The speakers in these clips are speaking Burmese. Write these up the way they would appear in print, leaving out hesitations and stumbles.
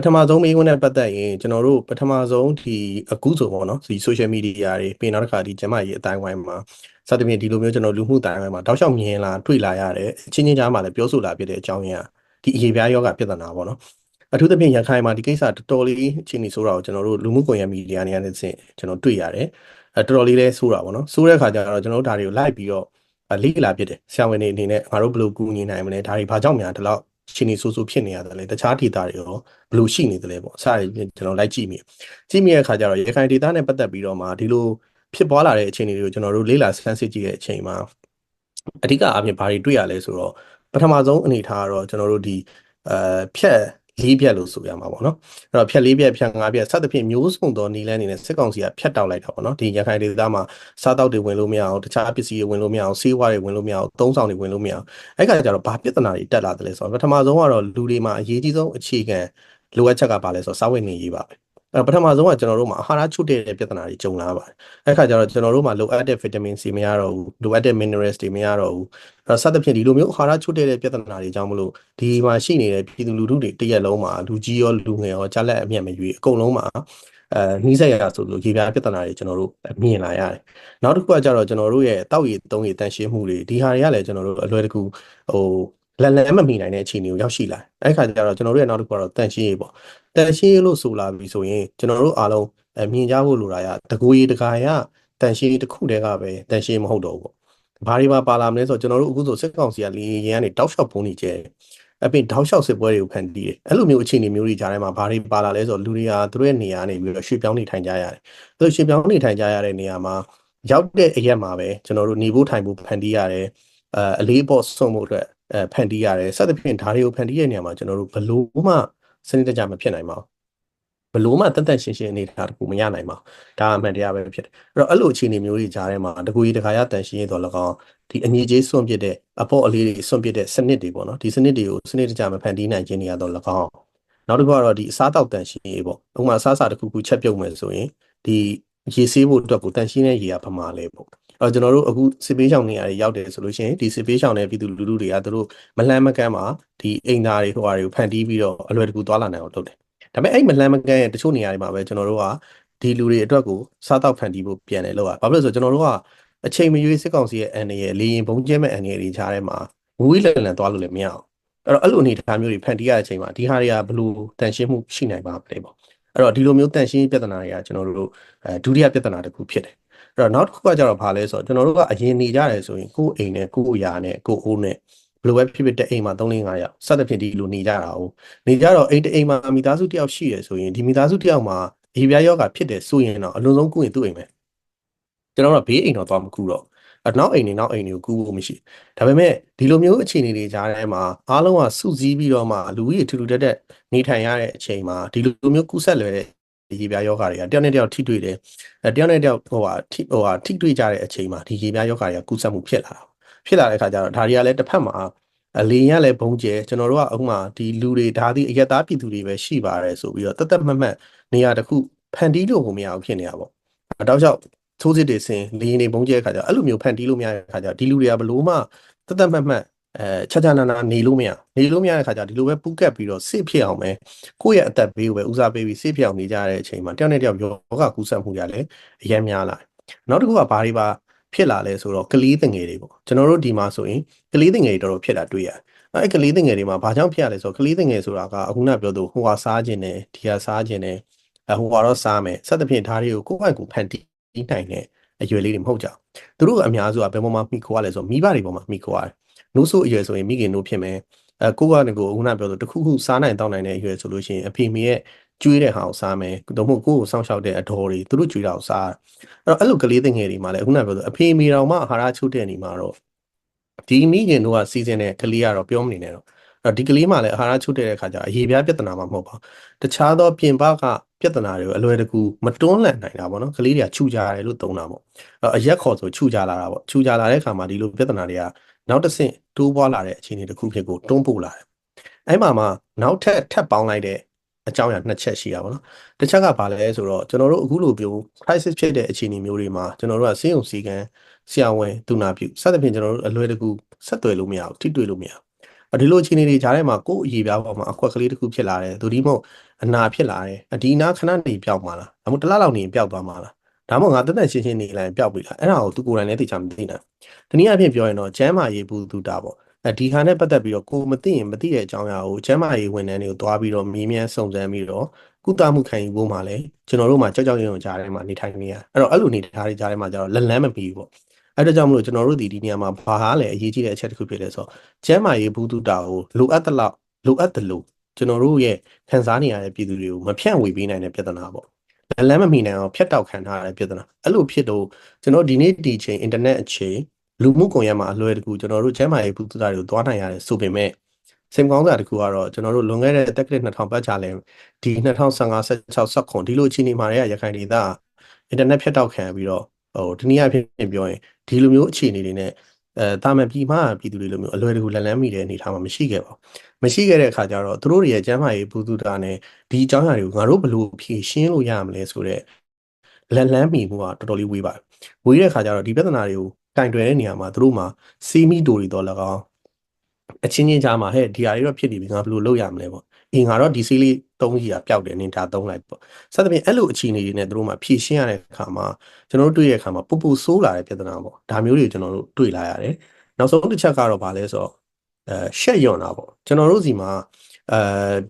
ထမဆုံးမိကုန်းနဲ့ပတ်သက်ရင်ကျွန်တော်တို့ပထမဆုံးဒီအခုဆိုပေါ့နော်ဒီ social media တွေပြီးနောက်တစ်ခါဒီကျမကြီးအတိုင်းဝိုင်းမှာစသဖြင့်ဒီလိုမျိုးကျွန်တော်လူမှုအတိုင်းဝိုင်းမှာတောက်လျှောက်မြင်လာတွေ့လာရတယ်အချင်းချင်းကြားမှာလည်းပြောဆိုလာဖြစ်တဲ့အကြောင်းရင်းကဒီအရေးပြားယောဂပြဿနာပေါ့နော်အထူးသဖြင့်ရခိုင်မှာဒီကိစ္စတော်တော်လေးအခြေအနေဆိုးတာကိုကျွန်တော်တို့လူမှုကွန်ရက်မီဒီယာတွေကနေကျွန်တော်တွေ့ရတယ်တော်တော်လေးလဲဆိုးတာပေါ့နော်ဆိုးတဲ့အခါကျတော့ကျွန်တော်တို့ဒါတွေကိုလိုက်ပြီးတော့လေ့လာဖြစ်တယ်ဆရာဝန်တွေအနေနဲ့ငါတို့ဘယ်လိုကူညီနိုင်မလဲဒါတွေဘာကြောင့်များဒီလောက်အခြေအနေဆိုးဆိုးဖြစ်နေရတယ်လဲတခြားဒေသတွေရောဘယ်လိုရှိနေတယ်လဲပေါ့စရကျွန်တော်လိုက်ကြည့်မိတဲ့အခါကျတော့ရခိုင်ဒေသနဲ့ပတ်သက်ပြီးတော့မှဒီလိုဖြစ်ပွားလာတဲ့အခြေအနေတွေကိုကျွန်တော်တို့လေ့လာဆန်းစစ်ကြည့်တဲ့အချိန်မှာအဓိကအပြင်ဘာတွေတွေ့ရလဲဆိုတော့ပထမဆုံးအနေထားကတော့ကျွန်တော်တို့ဒီဖြတ်လေးဖြတ်လို့ဆိုရမှာပေါ့နော်အဲ့တော့ဖြတ်လေးဖြတ်ဖြတ်ငါးဖြတ်စသဖြင့်မျိုးစုံသောနီလန်းနေနဲ့စစ်ကောင်စီကဖြတ်တောက်လိုက်တာပေါ့နော်ဒီရခိုင်ဒေသမှာစားတောက်တွေဝင်လို့မရအောင်တခြားပစ္စည်းတွေဝင်လို့မရအောင်ဆေးဝါးတွေဝင်လို့မရအောင်သုံးဆောင်တွေဝင်လို့မရအောင်အဲ့ခါကျတော့ဘာပြဿနာတွေတက်လာတယ်လဲဆိုတော့ပထမဆုံးကတော့လူတွေမှာအရေးကြီးဆုံးအခြေခံလိုအပ်ချက်ကဘာလဲဆိုတော့စားဝတ်နေရေးပါပဲပထမဆုံးကကျွန်တော်တို့မှာအာဟာရချို့တဲ့ပြဿနာတွေကြုံလာပါတယ်အဲ့ခါကျတော့ကျွန်တော်တို့မှာလိုအပ်တဲ့ vitamin C မရတော့ဘူးလိုအပ်တဲ့ minerals တွေမရတော့ဘူးအဲ့တော့စသဖြင့်ဒီလိုမျိုးအာဟာရချို့တဲ့ပြဿနာတွေကြောင့်မလို့ဒီမှာရှိနေတဲ့ပြည်သူလူထုတွေတရက်လုံးမှာလူကြီးရောလူငယ်ရောကြားလက်အမျက်မရွေးအကုန်လုံးမှာနှီးစက်ရဆိုလို့ရေပြားပြဿနာတွေကျွန်တော်တို့မြင်လာရတယ်နောက်တစ်ခုကကျတော့ကျွန်တော်တို့ရဲ့တောက်ရည်သုံးရည်တန်ရှင်းမှုတွေဒီဟာတွေကလည်းကျွန်တော်တို့အလွယ်တကူဟိုလက်လန်းမမီနိုင်တဲ့အခြေအနေကိုရောက်ရှိလာအဲ့ခါကျတော့ကျွန်တော်တို့ရဲ့နောက်တစ်ခုကတော့တန်ရှင်းရေးပေါ့တန်ရှင်းရေးလို့ဆိုလာပြီဆိုရင်ကျွန်တော်တို့အားလုံးမြင်ကြဖို့လိုတာကတကူရီတကာရတန်ရှင်းတစ်ခုတည်းကပဲတန်ရှင်းမဟုတ်တော့ဘူးပေါ့ဘာတွေပါလာမလဲဆိုတော့ကျွန်တော်တို့အခုဆိုစစ်ကောင်စီကလေရင်ကနေတောက်လျှောက်ပုံနေကျဲအပြင်တောက်လျှောက်စစ်ပွဲတွေကိုဖန်တီးတယ်အဲ့လိုမျိုးအခြေအနေမျိုးတွေကြားထဲမှာဘာတွေပါလာလဲဆိုတော့လူတွေကသူတို့ရဲ့နေရာနေပြီးတော့ရွှေ့ပြောင်းနေထိုင်ကြရတယ်သူတို့ရွှေ့ပြောင်းနေထိုင်ကြရတဲ့နေရာမှာရောက်တဲ့အရက်မှာပဲကျွန်တော်တို့နေဖို့ထိုင်ဖို့ဖန်တီးရတယ်အလေးပေါ့ဆွံ့ဖို့အတွက်ဖန်တီးရတယ်စသဖြင့်ဓာတ်တွေကိုဖန်တီးတဲ့နေရာမှာကျွန်တော်တို့ဘလို့မှစနစ်တကျမဖြစ်နိုင်ပါဘူးဘလို့မှတန်ရှင်းအနေထားတခုမရနိုင်ပါဘူးဒါအမှန်တရားပဲဖြစ်တယ်အဲ့တော့အဲ့လိုအခြေအနေမျိုးတွေကြားထဲမှာတကူကြီးတခါရတန်ရှင်းရတော့၎င်းဒီအငြိကြီးစွန့်ပစ်တဲ့အဖို့အလေးတွေစွန့်ပစ်တဲ့စနစ်တွေပေါ့နော်ဒီစနစ်တွေကိုစနစ်တကျမဖန်တီးနိုင်ခြင်းတွေရတော့၎င်းနောက်တစ်ခုကတော့ဒီအစားတောက်တန်ရှင်းရေးပေါ့ဥပမာအစားအစာတစ်ခုခုချက်ပြုတ်မယ်ဆိုရင်ဒီရေဆေးဖို့အတွက်ကိုတန်ရှင်းတဲ့ရေကဘာမှလဲပေါ့အဲ့ကျွန်တော်တို့အခုစစ်ပေးဆောင်နေရာတွေရောက်တယ်ဆိုလို့ရှိရင်ဒီစစ်ပေးဆောင်တဲ့ပြည်သူလူထုတွေကသူတို့မလှမ်းမကမ်းမှာဒီအိမ်သားတွေဟိုဟာတွေကိုဖန်တီးပြီးတော့အလွယ်တကူသွားလာနိုင်အောင်လုပ်တယ်ဒါပေမဲ့အဲ့မလှမ်းမကမ်းရဲ့တချို့နေရာတွေမှာပဲကျွန်တော်တို့ကဒီလူတွေအတွက်ကိုစားတောက်ဖန်တီးဖို့ပြန်တယ်လို့ပါဘာဖြစ်လို့ဆိုကျွန်တော်တို့ကအချိန်မရွေးစစ်ကောင်စီရဲ့အန်ရယ်လေရင်ဘုံကျဲမဲ့အန်ရယ်တွေခြားထဲမှာဝီးလန်လန်သွားလို့လည်းမရအောင်အဲ့လိုအနေအထားမျိုးတွေဖန်တီးရတဲ့အချိန်မှာဒီဟာတွေကဘလို့တန်ရှင်းမှုရှိနိုင်ပါမလဲပေါ့အဲ့တော့ဒီလိုမျိုးတန်ရှင်းပြဿနာတွေကကျွန်တော်တို့ဒုတိယပြဿနာတစ်ခုဖြစ်တယ်အဲ့တော့နောက်တစ်ခုကကျတော့ဘာလဲဆိုတော့ကျွန်တော်တို့ကအရင်နေကြတယ်ဆိုရင်ကိုယ်အိမ်နဲ့ကိုယ်အရာနဲ့ကိုယ်အိုးနဲ့ဘယ်လိုပဲဖြစ်ဖြစ်တဲ့အိမ်မှာ3-5ယောက်စသဖြင့်ဒီလိုနေကြတာ哦နေကြတော့အိမ်မှာမိသားစုတယောက်ရှိရဆိုရင်ဒီမိသားစုတယောက်မှာအေးပြားယောဂဖြစ်တယ်ဆိုရင်တော့အလွန်ဆုံးကုရင်သူ့အိမ်ပဲကျွန်တော်တို့ဘေးအိမ်တော့သွားမကူတော့နောက်အိမ်တွေကိုကူဖို့မရှိဒါပေမဲ့ဒီလိုမျိုးအခြေအနေတွေကြားထဲမှာအားလုံးကစုစည်းပြီးတော့မှလူကြီးထူထူတက်တက်နေထိုင်ရတဲ့အချိန်မှာဒီလိုမျိုးကူးဆက်လွယ်တဲ့ရေပြားယောဂတွေကတယောက်နဲ့တယောက်ထိတွေ့တယ်တယောက်နဲ့တယောက်ထိတွေ့ကြတဲ့အချိန်မှာဒီရေပြားယောဂတွေကကူးဆက်မှုဖြစ်လာတဲ့အခါကျတော့ဒါတွေကလည်းတစ်ဖက်မှာလေရင်ကလည်းဘုံကျဲကျွန်တော်တို့ကအခုမှဒီလူတွေဒါသည်အရက်သားပြည်သူတွေပဲရှိပါတယ်ဆိုပြီးတော့တတ်မှတ်နေရာတစ်ခုဖန်တီးလို့ကိုမရအောင်ဖြစ်နေတာပေါ့တောက်လျှောက်သိုးစစ်တွေစင်လေရင်တွေဘုံကျဲအခါကျတော့အဲ့လိုမျိုးဖန်တီးလို့မရတဲ့အခါကျတော့ဒီလူတွေကဘလို့မှတတ်မှတ်ခြားနာနေလို့မရတဲ့အခါကျဒီလိုပဲပူးကပ်ပြီးတော့စိတ်ဖြစ်အောင်ပဲကိုယ့်ရဲ့အသက်ဘေးကိုပဲဦးစားပေးပြီးစိတ်ဖြစ်အောင်နေကြတဲ့အချိန်မှာတယောက်နဲ့တယောက်ယောဂကူးစက်မှုကြလည်းအများများလာနောက်တစ်ခုကဘာတွေပါဖြစ်လာလဲဆိုတော့ကလေးငယ်တွေပေါ့ကျွန်တော်တို့ဒီမှာဆိုရင်ကလေးငယ်တွေတော်တော်ဖြစ်လာတွေ့ရတယ်အဲ့ကလေးငယ်တွေမှာဘာကြောင့်ဖြစ်ရလဲဆိုတော့ကလေးငယ်ဆိုတာကအခုနပြောသူဟိုဟာစားခြင်းနဲ့ဒီဟာစားခြင်းနဲ့ဟိုကတော့စားမယ်စသဖြင့်ဓာတ်တွေကိုကိုယ့်ဘက်ကိုဖန်တီးနိုင်တဲ့အရွယ်လေးတွေမဟုတ်ကြဘူးသူတို့ကအများစုကဘယ်ပေါ်မှာမိခိုးရလဲဆိုတော့မိဘတွေပေါ်မှာမိခိုးရတယ်နိုးဆိုအရွယ်ဆိုရင်မိခင်နိုးဖြစ်မယ်ကိုယ့်ကနေကိုအခုနပြောသူတခုခုစားနိုင်တောင်းနိုင်တဲ့အရွယ်ဆိုလို့ရှိရင်အဖေမေရဲ့ကျွေးတဲ့ဟာကိုစားမယ်တော့မဟုတ်ကိုယ့်ကိုစောင့်ရှောက်တဲ့အတော်တွေသူတို့ကျွေးတာကိုစားအဲ့လိုကလေးငယ်တွေမှာလည်းအခုနပြောသူအဖေမေတော်မှအာဟာရချို့တဲ့နေမှာတော့ဒီမိခင်တို့ကစီစဉ်တဲ့ကလေးကတော့ပြောမနေနဲ့တော့ဒီကလေးမှလည်းအာဟာရချို့တဲ့အခါကျအရေးပြားပြဿနာမှမဟုတ်ပါဘူးတခြားသောပြင်ပကပြဿနာတွေကိုအလွယ်တကူမတွန်းလှန်နိုင်တာပေါ့နော်ကလေးတွေကခြူကြတယ်လို့သုံးတာပေါ့အရက်ခေါ်ဆိုခြူကြလာတာပေါ့ခြူကြလာတဲ့အခါမှာဒီလိုပြဿနာတွေကနောက်တစ်ဆင့်တိုးပွားလာတဲ့အခြေအနေတစ်ခုဖြစ်ကိုတွန်းပို့လာတယ်အဲ့မှာနောက်ထပ်ပေါင်းလိုက်တဲ့အကြောင်းအရာ2ချက်ရှိတာပေါ့နော်တစ်ချက်ကဘာလဲဆိုတော့ကျွန်တော်တို့အခုလိုမျိုး crisis ဖြစ်တဲ့အခြေအနေမျိုးတွေမှာကျွန်တော်တို့ကစေယုံစည်းကမ်းဆရာဝန်သူနာပြုစသဖြင့်ကျွန်တော်တို့အလွယ်တကူဆက်သွယ်လို့မရဘူးထိတွေ့လို့မရဘူး ဒီလိုအခြေအနေတွေကြားထဲမှာကိုယ့်အရေးပြားပေါ်မှာအခွက်ကလေးတစ်ခုဖြစ်လာတယ်သူဒီမို့အနာဖြစ်လာတယ်ဒီနာခဏနေပျောက်မှာလားဒါမှမဟုတ်တစ်လလောက်နေပျောက်သွားမှာလားဒါမှမဟုတ်ငါတက်ရှင်းရှင်းနေလိုက်ပျောက်ပြီလားအဲ့ဒါကိုသူကိုယ်တိုင်လည်းသိချင်မသိနိုင်တနည်းအားဖြင့်ပြောရင်တော့ကျမ်းမာရေးဘူးသူတာပေါ့ဒီဟာနဲ့ပတ်သက်ပြီးတော့ကိုမသိရင်မသိတဲ့အကြောင်းအရာကိုကျမ်းမာရေးဝန်ထမ်းတွေကိုတွားပြီးတော့မေးမြန်းစုံစမ်းပြီးတော့ကုသမှုခံယူဖို့မှလည်းကျွန်တော်တို့မှာကြောက်ရွံ့ကြားထဲမှာနေထိုင်နေရအဲ့လိုနေထားတဲ့ကြားထဲမှာကျတော့လက်လန်းမမီဘူးပေါ့အဲ့ဒါကြောင့်မလို့ကျွန်တော်တို့ဒီနေရာမှာဘာဟာလဲအရေးကြီးတဲ့အချက်တစ်ခုဖြစ်လဲဆိုတော့ကျမ်းမာရေးဘူးသူတာကိုလိုအပ်တဲ့လို့ကျွန်တော်တို့ရဲ့ခံစားနေရတဲ့ပြည်သူတွေကိုမဖြန့်ဝေပေးနိုင်တဲ့ပြဿနာပေါ့လက်လန်းမမီနိုင်အောင်ဖြတ်တောက်ခံထားရတဲ့ပြဿနာအဲ့လိုဖြစ်တော့ကျွန်တော်ဒီနေ့ဒီချိန်အင်တာနက်အချိန်လူမှုကွန်ရက်မှာအလွယ်တကူကျွန်တော်တို့ကျမ်းမာရေးဘူးသူတာတွေကိုသွားနိုင်ရတယ်ဆိုပေမဲ့စိတ်ကောင်းစရာတစ်ခုကတော့ကျွန်တော်တို့လွန်ခဲ့တဲ့တက္ကသိုလ်2000ပတ်ချာလဲဒီ2015 16 19ဒီလိုအခြေအနေမှာရခိုင်ဒေသအင်တာနက်ဖြတ်တောက်ခံပြီးတော့ဒီနေ့အဖြစ်ပြောရင်ဒီလိုမျိုးအခြေအနေတွေနဲ့တာမန်ပြည်မှာပြည်သူတွေလိုမျိုးအလွယ်တကူလက်လန်းမိတဲ့အနေအထားမှာမရှိခဲ့ပါဘူးမရှိခဲ့တဲ့အခါကျတော့သူတို့တွေရဲ့ကျန်းမာရေးဘူးသူတာနဲ့ဒီအကြောင်းအရာတွေကိုငါတို့ဘယ်လိုဖြေရှင်းလို့ရမလဲဆိုတော့လက်လန်းမိမှုကတော်တော်လေးဝေးပါတယ်ဝေးတဲ့အခါကျတော့ဒီပြဿနာတွေကိုကင်တွယ်တဲ့နေရာမှာသူတို့မှာစီးမီတိုတွေတော့၎င်းအချင်းချင်းကြားမှာဒီဟာတွေတော့ဖြစ်နေပြီငါဘယ်လိုလုပ်ရမလဲပေါ့ငါတော့ဒီဆေးလေးသုံးကြီးပျောက်တယ်နင်ဒါသုံးလိုက်ပေါ့စသဖြင့်အဲ့လိုအခြေအနေတွေနဲ့တို့မှဖြည့်ရှင်းရတဲ့အခါမှာကျွန်တော်တို့တွေ့ရတဲ့အခါမှာပူပူဆိုးလာတဲ့ပြဿနာပေါ့ဒါမျိုးတွေကျွန်တော်တို့တွေ့လာရတယ်နောက်ဆုံးတစ်ချက်ကတော့ဗာလဲဆိုတော့ရှက်ရွံ့တာပေါ့ကျွန်တော်တို့စီမှာ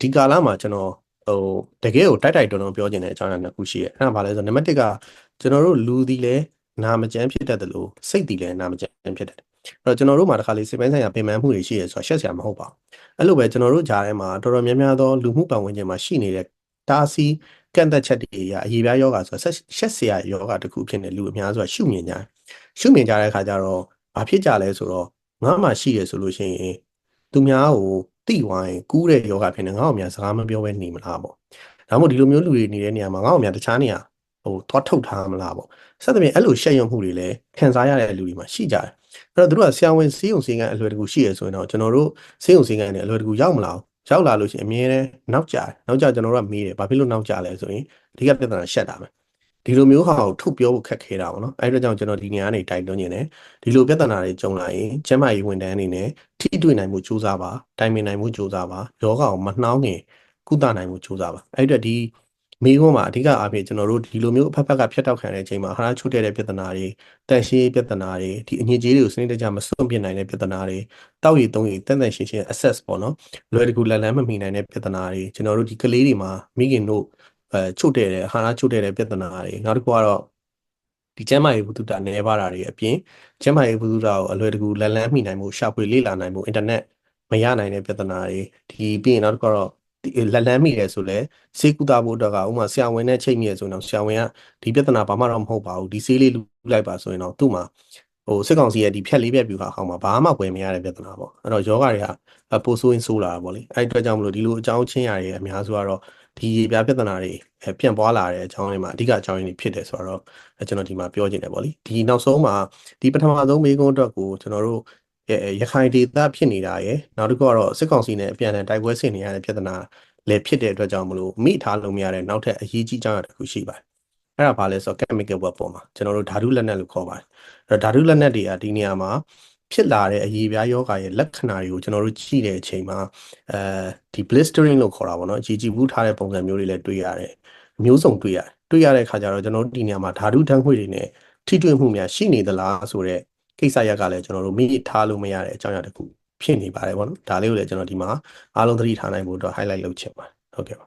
ဒီကာလမှာကျွန်တော်တကယ်ကိုတိုက်တွန်းပြောချင်တဲ့အကြောင်းအရာနှစ်ခုရှိရဲ့အဲ့ဒါဗာလဲဆိုတော့နံပါတ်1ကကျွန်တော်တို့လူဒီလဲနာမကျန်းဖြစ်တတ်တယ်လို့စိတ်ဒီလဲနာမကျန်းဖြစ်တတ်တယ်အဲ့တော့ကျွန်တော်တို့မှာတစ်ခါလေးစိတ်ပိုင်းဆိုင်ရာပင်ပန်းမှုတွေရှိရဲဆိုတော့ရှက်စရာမဟုတ်ပါဘူးအဲ့လိုပဲကျွန်တော်တို့ဂျားထဲမှာတော်တော်များများသောလူမှုပတ်ဝန်းကျင်မှာရှိနေတဲ့တားဆီးကန့်သက်ချက်တွေအရေးပြားယောဂါဆိုတော့ရှက်စရာယောဂါတစ်ခုဖြစ်နေလူအများစုကရှုမြင်ကြတဲ့အခါကျတော့ဘာဖြစ်ကြလဲဆိုတော့ငါမှရှိရဆိုလို့ရှိရင်သူများကိုတိဝိုင်းကူးတဲ့ယောဂါဖြစ်နေငါ့ကိုများစကားမပြောဘဲနေမလားပေါ့ဒါမှမဟုတ်ဒီလိုမျိုးလူတွေနေတဲ့နေရာမှာငါ့ကိုများတခြားနေရာသွားထုတ်ထားမလားပေါ့ဆက်သဖြင့်အဲ့လိုရှက်ရွံ့မှုတွေလည်းခံစားရတဲ့လူတွေမှာရှိကြတယ်အဲ့တော့သူတို့ကဆရာဝန်ဆေးရုံဆေးကန်းအလွယ်တကူရှိရဆိုရင်တော့ကျွန်တော်တို့ဆေးရုံဆေးကန်းတွေအလွယ်တကူရောက်မလာဘူးရောက်လာလို့ရှိရင်အမြဲတမ်းနောက်ကျကျွန်တော်တို့ကမေးတယ်ဘာဖြစ်လို့နောက်ကျလဲဆိုရင်အဓိကပြဿနာရှက်တာပဲဒီလိုမျိုးဟာကိုထုတ်ပြောဖို့ခက်ခဲတာပေါ့နော်အဲ့ဒါကြောင့်ကျွန်တော်ဒီနေရာကနေတိုက်တွန်းနေတယ်ဒီလိုပြဿနာတွေကြုံလာရင်ကျန်းမာရေးဝန်ထမ်းအနေနဲ့ထိတွေ့နိုင်မှုစူးစမ်းပါတိုင်ပင်နိုင်မှုစူးစမ်းပါယောဂကိုမနှောင်းခင်ကုသနိုင်မှုစူးစမ်းပါအဲ့အတွက်ဒီမိကုန်းမှာအဓိကအားဖြင့်ကျွန်တော်တို့ဒီလိုမျိုးအဖက်ဖက်ကဖြတ်တောက်ခံတဲ့အချိန်မှာဟာရချုပ်တဲ့ပြဿနာတွေတန်ရှင်းပြဿနာတွေဒီအညစ်အကြေးတွေကိုစနစ်တကျမစွန့်ပစ်နိုင်တဲ့ပြဿနာတွေတောက်ရည်သုံးရည်တန်ရှင်း access ပေါ့နော်လွယ်တကူလက်လန်းမမီနိုင်တဲ့ပြဿနာတွေကျွန်တော်တို့ဒီကလေးတွေမှာမိခင်တို့ချုပ်တဲ့ဟာရချုပ်တဲ့ပြဿနာတွေနောက်တစ်ခုကတော့ဒီကျန်းမာရေးဘုဒ္ဓနေပါတာတွေအပြင်ကျန်းမာရေးဘုဒ္ဓကိုအလွယ်တကူလက်လန်းမိနိုင်မှုရှာဖွေလေ့လာနိုင်မှုအင်တာနက်မရနိုင်တဲ့ပြဿနာတွေဒီပြီးရင်နောက်တစ်ခုကတော့လက်လန်းမိတယ်ဆိုလဲဆေးကုသဖို့အတွက်ကဥမာဆရာဝန်နဲ့ချိန်မိရဆိုရင်တော့ဆရာဝန်ကဒီပြဿနာဘာမှတော့မဟုတ်ပါဘူးဒီဆေးလေးလူလိုက်ပါဆိုရင်တော့သူ့မှာစစ်ကောင်စီရဲ့ဒီဖြက်လေးပြက်ပြူခါအောင်မှာဘာမှဝယ်မရတဲ့ပြဿနာပေါ့အဲ့တော့ယောဂတွေကပိုဆိုးရင်ဆိုးလာတာပေါ့လေအဲ့အတွက်ကြောင့်မလို့ဒီလိုအကြောင်းချင်းရတွေအများစုကတော့ဒီရေပြားပြဿနာတွေပြန့်ပွားလာတဲ့အကြောင်းလေးမှာအဓိကအကြောင်းရင်းတွေဖြစ်တယ်ဆိုတော့ကျွန်တော်ဒီမှာပြောချင်တယ်ပေါ့လေဒီနောက်ဆုံးမှာဒီပထမဆုံးမေးခွန်းအတွက်ကိုကျွန်တော်တို့ရခိုင်ဒေသဖြစ်နေတာရယ်နောက်တစ်ခုကတော့စစ်ကောင်စီနဲ့အပြန်အလှန်တိုက်ပွဲဆင်နေရတဲ့ပြဿနာလည်းဖြစ်တဲ့အတွက်ကြောင့်မလို့မိထားလို့မရတဲ့နောက်ထပ်အရေးကြီးကြောင်းတစ်ခုရှိပါတယ်အဲ့ဒါဘာလဲဆိုတော့ chemical weapon မှာကျွန်တော်တို့ဓာတုလက်နက်လို့ခေါ်ပါတယ်အဲ့တော့ဓာတုလက်နက်တွေကဒီနေရာမှာဖြစ်လာတဲ့အရေးပြားယောဂရဲ့လက္ခဏာတွေကိုကျွန်တော်တို့ကြည့်တဲ့အချိန်မှာဒီ blistering လို့ခေါ်တာပေါ့နော်အကြီးကြီးဘူးထားတဲ့ပုံစံမျိုးတွေလည်းတွေ့ရတယ်မျိုးစုံတွေ့ရတဲ့အခါကျတော့ကျွန်တော်တို့ဒီနေရာမှာဓာတုဓာတ်ငွေ့တွေနဲ့ထိတွေ့မှုများရှိနေသလားဆိုတော့ကိစ္စရပ်ကလည်းကျွန်တော်တို့မိထားလို့မရတဲ့အကြောင်းအရာတစ်ခုဖြစ်နေပါတယ်ပေါ့နော်ဒါလေးကိုလည်းကျွန်တော်ဒီမှာအားလုံးသတိထားနိုင်ဖို့အတွက် highlight လုပ်ချင်ပါတယ်ဟုတ်ကဲ့ပါ